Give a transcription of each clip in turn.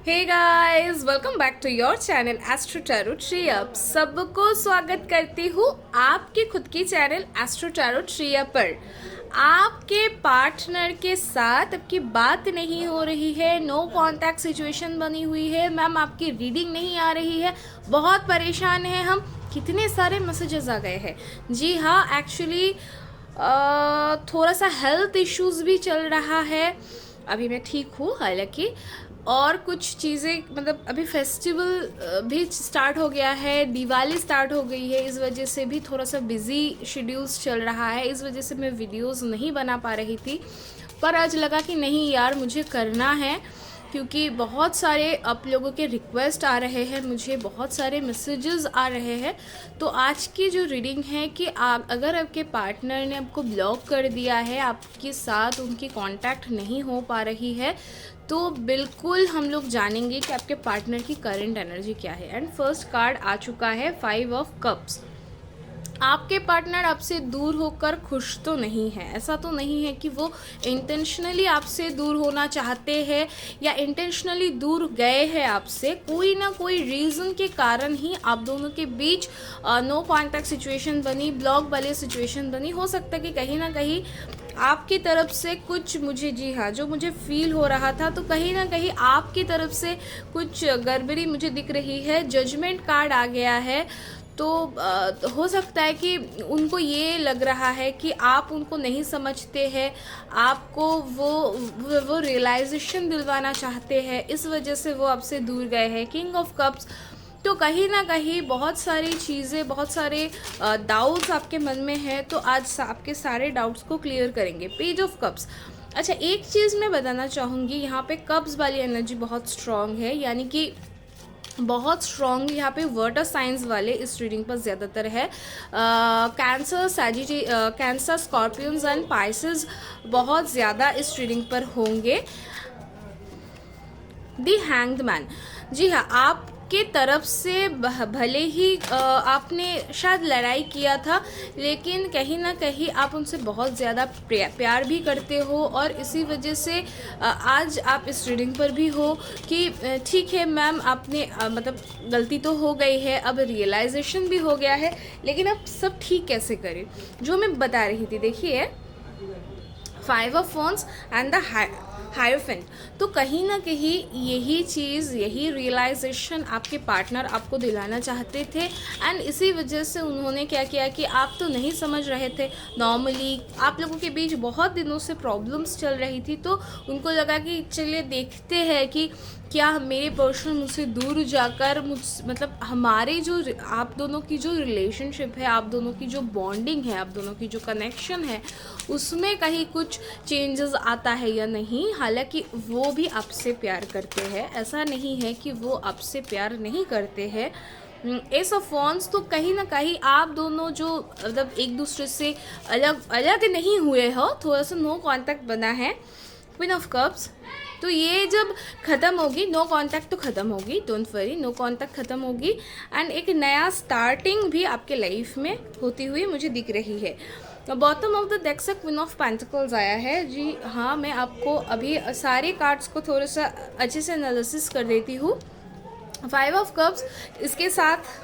Hey guys, welcome back to your channel Astro Tarot Tree Up. सबको स्वागत करती हूँ आपके खुद की channel Astro Tarot Tree Up पर। आपके पार्टनर के साथ आपकी बात नहीं हो रही है, नो कांटेक्ट सिचुएशन बनी हुई है, मैम आपकी रीडिंग नहीं आ रही है, बहुत परेशान हैं हम, कितने सारे मैसेजेस आ गए हैं। जी हाँ, एक्चुअली थोड़ा सा हेल्थ इश्यूज भी चल रहा है। अभी मैं ठीक हूँ हालांकि, और कुछ चीज़ें मतलब अभी फेस्टिवल भी स्टार्ट हो गया है, दिवाली स्टार्ट हो गई है, इस वजह से भी थोड़ा सा बिज़ी शेड्यूल्स चल रहा है, इस वजह से मैं वीडियोस नहीं बना पा रही थी। पर आज लगा कि नहीं यार, मुझे करना है, क्योंकि बहुत सारे आप लोगों के रिक्वेस्ट आ रहे हैं, मुझे बहुत सारे मैसेजेस आ रहे हैं। तो आज की जो रीडिंग है कि अगर आपके पार्टनर ने आपको ब्लॉक कर दिया है, आपके साथ उनकी कांटेक्ट नहीं हो पा रही है, तो बिल्कुल हम लोग जानेंगे कि आपके पार्टनर की करंट एनर्जी क्या है। एंड फर्स्ट कार्ड आ चुका है 5 ऑफ कप्स। आपके पार्टनर आपसे दूर होकर खुश तो नहीं है, ऐसा तो नहीं है कि वो इंटेंशनली आपसे दूर होना चाहते हैं या इंटेंशनली दूर गए हैं आपसे। कोई ना कोई रीज़न के कारण ही आप दोनों के बीच नो कॉन्टैक्ट सिचुएशन बनी, ब्लॉक वाली सिचुएशन बनी। हो सकता है कि कहीं ना कहीं आपकी तरफ से कुछ, मुझे जी हाँ जो मुझे फील हो रहा था, तो कहीं ना कहीं आपकी तरफ से कुछ गड़बड़ी मुझे दिख रही है। जजमेंट कार्ड आ गया है, तो हो सकता है कि उनको ये लग रहा है कि आप उनको नहीं समझते हैं, आपको वो रियलाइजेशन दिलवाना चाहते हैं, इस वजह से वो आपसे दूर गए हैं। किंग ऑफ कप्स, तो कहीं ना कहीं बहुत सारी चीज़ें, बहुत सारे डाउट्स आपके मन में है, तो आज आपके सारे डाउट्स को क्लियर करेंगे। Page of cups. अच्छा, एक चीज़ मैं बताना चाहूँगी, यहाँ पे कप्स वाली एनर्जी बहुत स्ट्रॉन्ग है, यानी कि बहुत स्ट्रॉन्ग यहाँ पे वाटर साइंस वाले इस रीडिंग पर ज़्यादातर है। Cancer, Cancer, Scorpions and Pisces बहुत ज़्यादा इस रीडिंग पर होंगे। दी हैंग्ड मैन, जी हाँ, आपके तरफ से भले ही आपने शायद लड़ाई किया था, लेकिन कहीं ना कहीं आप उनसे बहुत ज़्यादा प्यार भी करते हो, और इसी वजह से आज आप इस रीडिंग पर भी हो कि ठीक है मैम, आपने मतलब गलती तो हो गई है, अब रियलाइजेशन भी हो गया है, लेकिन अब सब ठीक कैसे करें, जो मैं बता रही थी। देखिए, 5 of wands and the hierophant, तो कहीं ना कहीं यही चीज़, यही रियलाइजेशन आपके पार्टनर आपको दिलाना चाहते थे, एंड इसी वजह से उन्होंने क्या किया कि आप तो नहीं समझ रहे थे। नॉर्मली आप लोगों के बीच बहुत दिनों से प्रॉब्लम्स चल रही थी, तो उनको लगा कि चलिए देखते हैं कि क्या मेरे पर्सन मुझसे दूर जाकर मतलब हमारे जो आप दोनों की जो रिलेशनशिप है, आप दोनों की जो बॉन्डिंग है, आप दोनों की जो कनेक्शन है, उसमें कहीं कुछ चेंजेस आता है या नहीं। हालांकि वो भी आपसे प्यार करते हैं, ऐसा नहीं है कि वो आपसे प्यार नहीं करते हैं। एस ऑफ वॉन्ड्स, तो कहीं ना कहीं आप दोनों जो मतलब एक दूसरे से अलग अलग नहीं हुए हो, थोड़ा सा नो कॉन्टैक्ट बना है। क्वीन ऑफ कप्स, तो ये जब ख़त्म होगी, नो कांटेक्ट तो ख़त्म होगी, डोंट वरी, नो कांटेक्ट ख़त्म होगी, एंड एक नया स्टार्टिंग भी आपके लाइफ में होती हुई मुझे दिख रही है। बॉटम ऑफ द डेक से क्वीन ऑफ पेंटिकल्स आया है। जी हाँ, मैं आपको अभी सारे कार्ड्स को थोड़ा सा अच्छे से एनालिसिस कर देती हूँ। 5 ऑफ कप्स, इसके साथ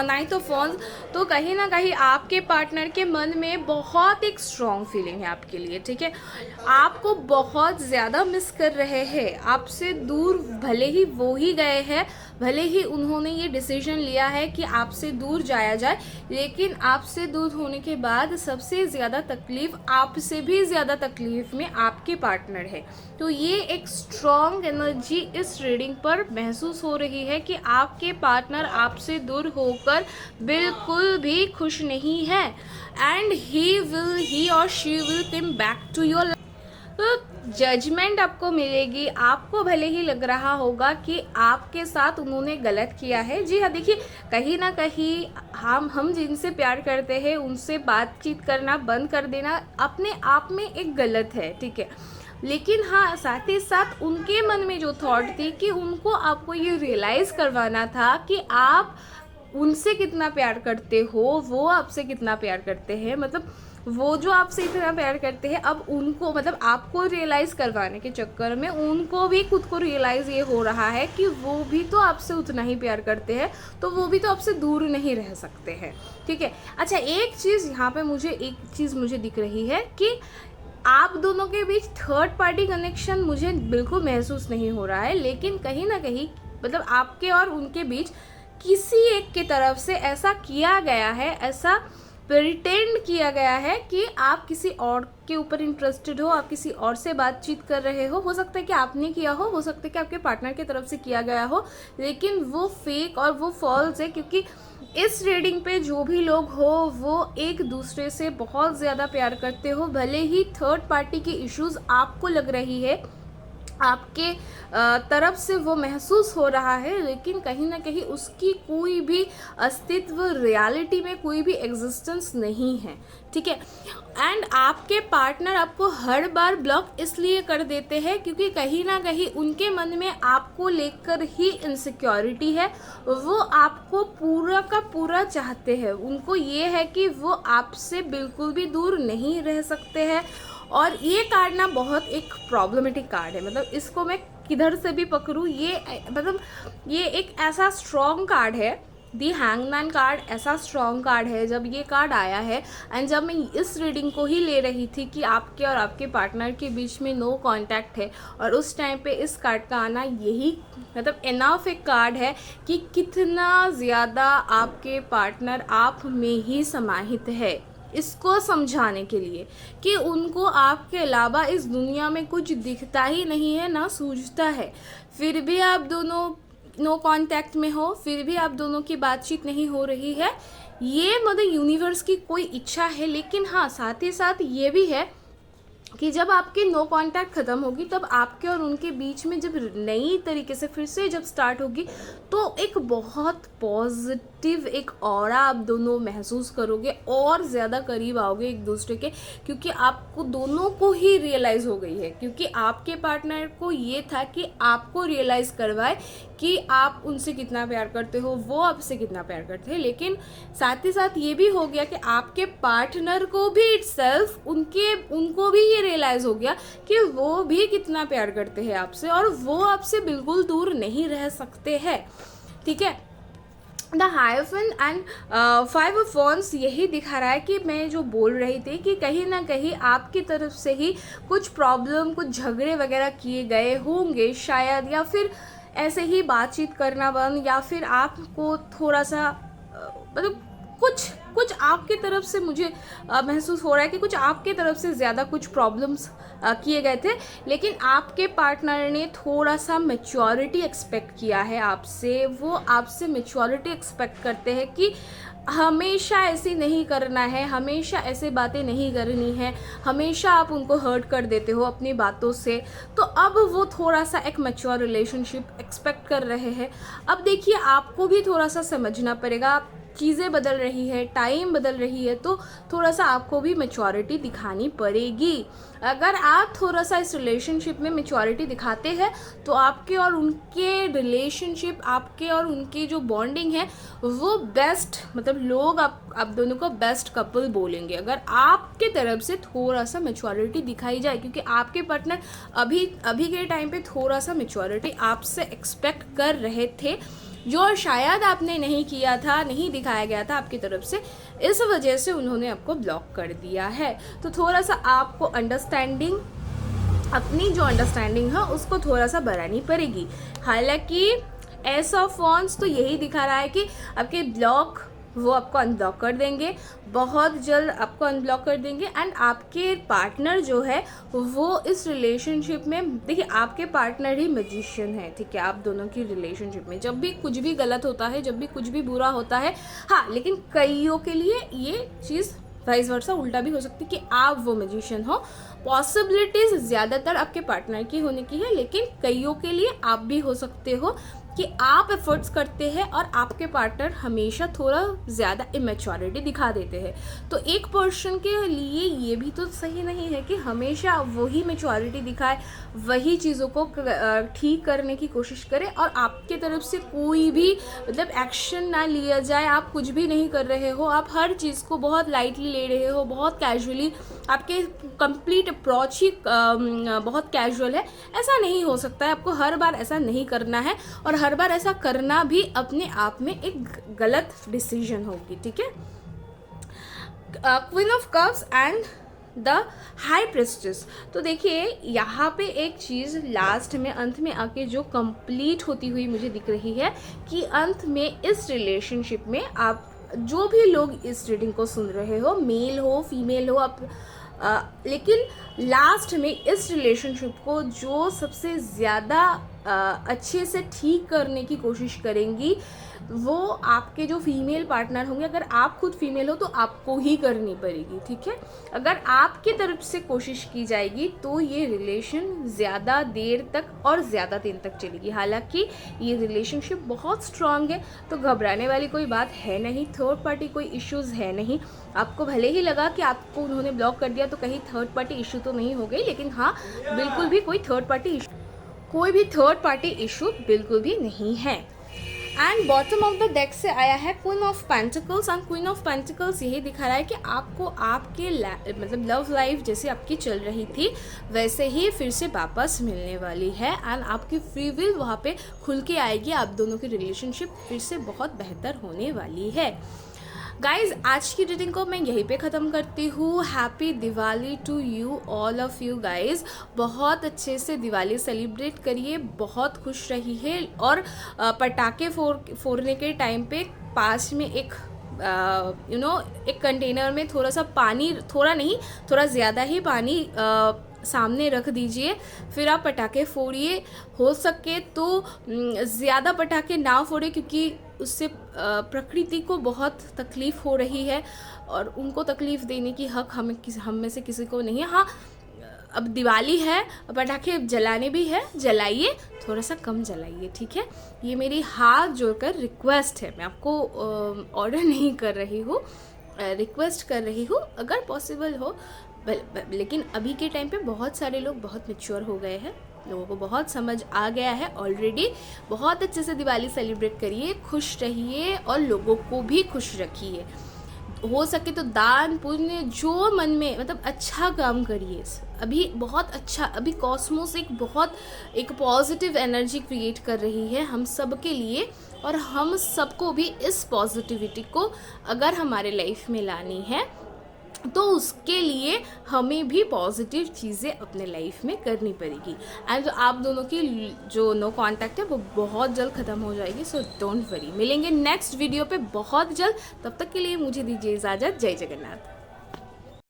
9 ऑफ वॉन्ड्स, तो कहीं ना कहीं आपके पार्टनर के मन में बहुत एक स्ट्रॉन्ग फीलिंग है आपके लिए, ठीक है। आपको बहुत ज़्यादा मिस कर रहे हैं, आपसे दूर भले ही वो ही गए हैं, भले ही उन्होंने ये डिसीजन लिया है कि आपसे दूर जाया जाए, लेकिन आपसे दूर होने के बाद सबसे ज़्यादा तकलीफ़, आपसे भी ज़्यादा तकलीफ़ में आपके पार्टनर है। तो ये एक स्ट्रॉन्ग एनर्जी इस रीडिंग पर महसूस हो रही है कि आपके पार्टनर आपसे दूर होकर बिल्कुल भी खुश नहीं है, एंड ही और she will come back to your. तो जजमेंट आपको मिलेगी। आपको भले ही लग रहा होगा कि आपके साथ उन्होंने गलत किया है। जी हाँ, देखिए, कहीं ना कहीं हम जिनसे प्यार करते हैं उनसे बातचीत करना बंद कर देना अपने आप में एक गलत है, ठीक है। लेकिन हाँ, साथ ही साथ उनके मन में जो थॉट थी कि उनको आपको ये रियलाइज़ करवाना था कि आप उनसे कितना प्यार करते हो, वो आपसे कितना प्यार करते हैं। मतलब वो जो आपसे इतना प्यार करते हैं, अब उनको मतलब आपको रियलाइज़ करवाने के चक्कर में उनको भी खुद को रियलाइज़ ये हो रहा है कि वो भी तो आपसे उतना ही प्यार करते हैं, तो वो भी तो आपसे दूर नहीं रह सकते हैं, ठीक है। अच्छा, एक चीज़ यहाँ पे मुझे दिख रही है कि आप दोनों के बीच थर्ड पार्टी कनेक्शन मुझे बिल्कुल महसूस नहीं हो रहा है, लेकिन कहीं ना कहीं मतलब आपके और उनके बीच किसी एक की तरफ से ऐसा किया गया है, ऐसा प्रिटेंड किया गया है कि आप किसी और के ऊपर इंटरेस्टेड हो, आप किसी और से बातचीत कर रहे हो सकता है कि आपने किया हो सकता है कि आपके पार्टनर की तरफ से किया गया हो, लेकिन वो फेक और वो फॉल्स है, क्योंकि इस रीडिंग पे जो भी लोग हो वो एक दूसरे से बहुत ज़्यादा प्यार करते हो। भले ही थर्ड पार्टी की इश्यूज आपको लग रही है, आपके तरफ से वो महसूस हो रहा है, लेकिन कहीं ना कहीं उसकी कोई भी अस्तित्व, रियलिटी में कोई भी एग्जिस्टेंस नहीं है, ठीक है। एंड आपके पार्टनर आपको हर बार ब्लॉक इसलिए कर देते हैं क्योंकि कहीं ना कहीं उनके मन में आपको लेकर ही इनसिक्योरिटी है। वो आपको पूरा का पूरा चाहते हैं, उनको ये है कि वो आपसे बिल्कुल भी दूर नहीं रह सकते हैं। और ये कार्ड ना बहुत एक प्रॉब्लमेटिक कार्ड है, मतलब इसको मैं किधर से भी पकड़ूँ, ये एक ऐसा स्ट्रॉन्ग कार्ड है। दी हैंगमैन कार्ड ऐसा स्ट्रॉन्ग कार्ड है। जब ये कार्ड आया है एंड जब मैं इस रीडिंग को ही ले रही थी कि आपके और आपके पार्टनर के बीच में नो कांटेक्ट है, और उस टाइम पे इस कार्ड का आना यही मतलब इनफ एक कार्ड है कि कितना ज़्यादा आपके पार्टनर आप में ही समाहित है, इसको समझाने के लिए कि उनको आपके अलावा इस दुनिया में कुछ दिखता ही नहीं है, ना सूझता है। फिर भी आप दोनों नो कांटेक्ट में हो, फिर भी आप दोनों की बातचीत नहीं हो रही है। ये मतलब यूनिवर्स की कोई इच्छा है, लेकिन हाँ साथ ही साथ ये भी है कि जब आपकी नो कांटेक्ट ख़त्म होगी, तब आपके और उनके बीच में जब नई तरीके से फिर से जब स्टार्ट होगी, तो एक बहुत पॉजिटिव एक ऑरा आप दोनों महसूस करोगे और ज़्यादा करीब आओगे एक दूसरे के, क्योंकि आपको दोनों को ही रियलाइज़ हो गई है। क्योंकि आपके पार्टनर को ये था कि आपको रियलाइज़ करवाए कि आप उनसे कितना प्यार करते हो, वो आपसे कितना प्यार करते हैं, लेकिन साथ ही साथ ये भी हो गया कि आपके पार्टनर को भी इटसेल्फ उनको भी ये रियलाइज़ हो गया कि वो भी कितना प्यार करते हैं आपसे, और वो आपसे बिल्कुल दूर नहीं रह सकते हैं, ठीक है। द हायरफेंट एंड 5 ऑफ वॉन्ड्स यही दिखा रहा है कि मैं जो बोल रही थी कि कहीं ना कहीं आपकी तरफ से ही कुछ प्रॉब्लम, कुछ झगड़े वगैरह किए गए होंगे शायद, या फिर ऐसे ही बातचीत करना बंद, या फिर आपको थोड़ा सा मतलब कुछ आपकी तरफ से मुझे महसूस हो रहा है कि कुछ आपके तरफ से ज़्यादा कुछ प्रॉब्लम्स किए गए थे, लेकिन आपके पार्टनर ने थोड़ा सा मैच्योरिटी एक्सपेक्ट किया है आपसे। वो आपसे मैच्योरिटी एक्सपेक्ट करते हैं कि हमेशा ऐसे नहीं करना है, हमेशा ऐसे बातें नहीं करनी है, हमेशा आप उनको हर्ट कर देते हो अपनी बातों से। तो अब वो थोड़ा सा एक मैच्योर रिलेशनशिप एक्सपेक्ट कर रहे हैं। अब देखिए, आपको भी थोड़ा सा समझना पड़ेगा, चीज़ें बदल रही है, टाइम बदल रही है, तो थोड़ा सा आपको भी मैच्योरिटी दिखानी पड़ेगी। अगर आप थोड़ा सा इस रिलेशनशिप में मैच्योरिटी दिखाते हैं, तो आपके और उनके रिलेशनशिप, आपके और उनकी जो बॉन्डिंग है वो बेस्ट, मतलब लोग आप दोनों को बेस्ट कपल बोलेंगे अगर आपके तरफ से थोड़ा सा मैच्योरिटी दिखाई जाए। क्योंकि आपके पार्टनर अभी के टाइम पे थोड़ा सा मैच्योरिटी आपसे एक्सपेक्ट कर रहे थे, जो शायद आपने नहीं किया था, नहीं दिखाया गया था आपकी तरफ से, इस वजह से उन्होंने आपको ब्लॉक कर दिया है। तो थोड़ा सा आपको अपनी जो अंडरस्टैंडिंग है उसको थोड़ा सा बढ़ानी पड़ेगी। हालांकि एस ऑफ वॉन्ड्स तो यही दिखा रहा है कि आपके ब्लॉक वो आपको अनब्लॉक कर देंगे, बहुत जल्द आपको अनब्लॉक कर देंगे। एंड आपके पार्टनर जो है वो इस रिलेशनशिप में, देखिए आपके पार्टनर ही मैजिशियन है, ठीक है। आप दोनों की रिलेशनशिप में जब भी कुछ भी गलत होता है, जब भी कुछ भी बुरा होता है, हाँ, लेकिन कईयों के लिए ये चीज़ वाइस वर्सा उल्टा भी हो सकती है कि आप वो मैजिशियन हो। पॉसिबिलिटीज़ ज़्यादातर आपके पार्टनर की होने की है, लेकिन कईयों के लिए आप भी हो सकते हो कि आप एफर्ट्स करते हैं और आपके पार्टनर हमेशा थोड़ा ज़्यादा इमेच्योरिटी दिखा देते हैं। तो एक पर्सन के लिए ये भी तो सही नहीं है कि हमेशा वही मैच्योरिटी दिखाए, वही चीज़ों को ठीक करने की कोशिश करे और आपके तरफ से कोई भी मतलब एक्शन ना लिया जाए। आप कुछ भी नहीं कर रहे हो, आप हर चीज़ को बहुत लाइटली ले रहे हो, बहुत कैजुअली, आपके कंप्लीट अप्रोच ही बहुत कैजुअल है। ऐसा नहीं हो सकता है, आपको हर बार ऐसा नहीं करना है और हर बार ऐसा करना भी अपने आप में एक गलत डिसीजन होगी, ठीक है। Queen of cups and the high priestess. तो देखिए यहाँ पे एक चीज़ लास्ट में अंत में आके जो कंप्लीट होती हुई मुझे दिख रही है कि अंत में इस रिलेशनशिप में आप जो भी लोग इस रीडिंग को सुन रहे हो, मेल हो फीमेल हो, आप लेकिन लास्ट में इस रिलेशनशिप को जो सबसे ज़्यादा अच्छे से ठीक करने की कोशिश करेंगी वो आपके जो फीमेल पार्टनर होंगे। अगर आप खुद फीमेल हो तो आपको ही करनी पड़ेगी, ठीक है। अगर आपकी तरफ से कोशिश की जाएगी तो ये रिलेशन ज़्यादा देर तक और ज़्यादा दिन तक चलेगी। हालांकि ये रिलेशनशिप बहुत स्ट्रांग है, तो घबराने वाली कोई बात है नहीं, थर्ड पार्टी कोई इश्यूज़ है नहीं। आपको भले ही लगा कि आपको उन्होंने ब्लॉक कर दिया तो कहीं थर्ड पार्टी इशू तो नहीं हो गई, लेकिन हाँ बिल्कुल भी कोई थर्ड पार्टी इशू बिल्कुल भी नहीं है। And bottom of the deck से आया है queen of pentacles. And queen of pentacles यही दिखा रहा है कि आपको आपके मतलब लव लाइफ जैसे आपकी चल रही थी वैसे ही फिर से वापस मिलने वाली है एंड आपकी फ्री विल वहाँ पे खुल के आएगी। आप दोनों की रिलेशनशिप फिर से बहुत बेहतर होने वाली है। गाइज आज की रीडिंग को मैं यहीं पे ख़त्म करती हूँ। Happy Diwali to you all of you guys. बहुत अच्छे से दिवाली सेलिब्रेट करिए, बहुत खुश रहिए और पटाखे फोड़ने के टाइम पे पास में एक एक कंटेनर में थोड़ा सा पानी, थोड़ा नहीं थोड़ा ज़्यादा ही पानी सामने रख दीजिए, फिर आप पटाखे फोड़िए। हो सके तो ज़्यादा पटाखे ना फोड़े क्योंकि उससे प्रकृति को बहुत तकलीफ़ हो रही है और उनको तकलीफ़ देने की हक हम में से किसी को नहीं है। हाँ अब दिवाली है, पटाखे जलाने भी है, जलाइए, थोड़ा सा कम जलाइए, ठीक है। ये मेरी हाथ जोड़कर रिक्वेस्ट है, मैं आपको ऑर्डर नहीं कर रही हूँ, रिक्वेस्ट कर रही हूँ अगर पॉसिबल हो। लेकिन अभी के टाइम पे बहुत सारे लोग बहुत मैच्योर हो गए हैं, लोगों को बहुत समझ आ गया है ऑलरेडी। बहुत अच्छे से दिवाली सेलिब्रेट करिए, खुश रहिए और लोगों को भी खुश रखिए। हो सके तो दान पुण्य जो मन में मतलब अच्छा काम करिए। अभी बहुत अच्छा, अभी कॉस्मोस एक पॉजिटिव एनर्जी क्रिएट कर रही है हम सब के लिए और हम सबको भी इस पॉजिटिविटी को अगर हमारे लाइफ में लानी है तो उसके लिए हमें भी पॉजिटिव चीज़ें अपने लाइफ में करनी पड़ेगी। एंड आप दोनों की जो नो कांटेक्ट है वो बहुत जल्द ख़त्म हो जाएगी, सो डोंट वरी। मिलेंगे नेक्स्ट वीडियो पे बहुत जल्द, तब तक के लिए मुझे दीजिए इजाज़त। जय जगन्नाथ।